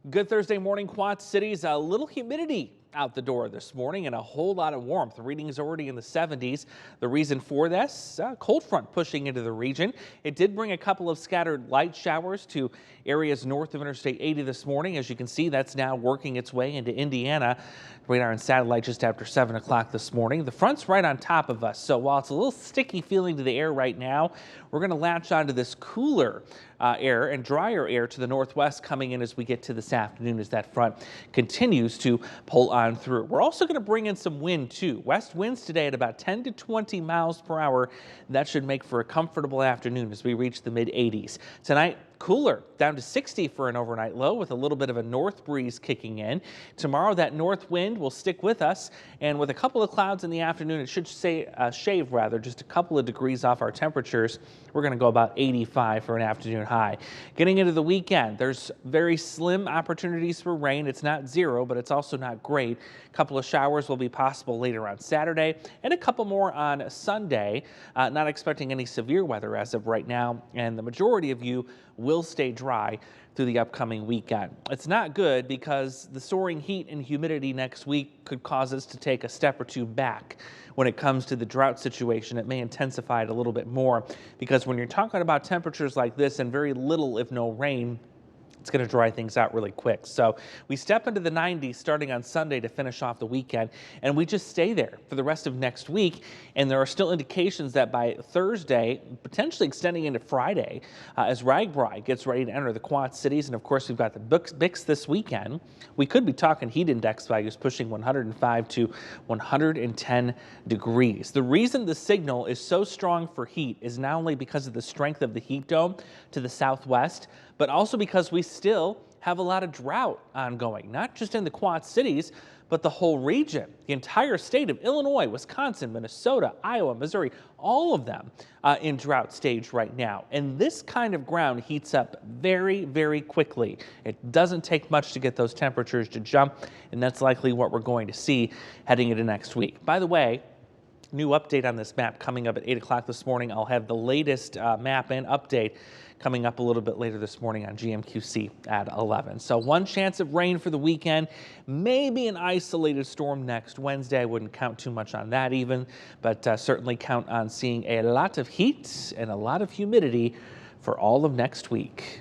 Good Thursday morning, Quad Cities. A little humidity out the door this morning and a whole lot of warmth. The reading is already in the 70s. The reason for this, cold front pushing into the region. It did bring a couple of scattered light showers to areas north of Interstate 80 this morning. As you can see, that's now working its way into Indiana. Radar and satellite just after 7 o'clock this morning. The front's right on top of us, so while it's a little sticky feeling to the air right now, we're going to latch onto this cooler air and drier air to the northwest coming in as we get to this afternoon as that front continues to pull on through. We're also going to bring in some wind too. West winds today at about 10 to 20 miles per hour. That should make for a comfortable afternoon as we reach the mid 80s. Tonight, cooler, down to 60 for an overnight low with a little bit of a north breeze kicking in. Tomorrow, that north wind will stick with us, and with a couple of clouds in the afternoon, it should shave just a couple of degrees off our temperatures. We're going to go about 85 for an afternoon high. Getting into the weekend, there's very slim opportunities for rain. It's not zero, but it's also not great. A couple of showers will be possible later on Saturday and a couple more on Sunday. Not expecting any severe weather as of right now, and the majority of you will stay dry through the upcoming weekend. It's not good because the soaring heat and humidity next week could cause us to take a step or two back when it comes to the drought situation. It may intensify it a little bit more because when you're talking about temperatures like this and very little, if no rain, it's going to dry things out really quick. So we step into the 90s starting on Sunday to finish off the weekend, and we just stay there for the rest of next week. And there are still indications that by Thursday, potentially extending into Friday, as RAGBRAI gets ready to enter the Quad Cities. And of course, we've got the BICS this weekend. We could be talking heat index values pushing 105 to 110 degrees. The reason the signal is so strong for heat is not only because of the strength of the heat dome to the southwest, but also because we still have a lot of drought ongoing, not just in the Quad Cities, but the whole region. The entire state of Illinois, Wisconsin, Minnesota, Iowa, Missouri, all of them in drought stage right now. And this kind of ground heats up very, very quickly. It doesn't take much to get those temperatures to jump, and that's likely what we're going to see heading into next week. By the way, new update on this map coming up at 8 o'clock this morning. I'll have the latest map and update coming up a little bit later this morning on GMQC at 11. So one chance of rain for the weekend, maybe an isolated storm next Wednesday. I wouldn't count too much on that even, but certainly count on seeing a lot of heat and a lot of humidity for all of next week.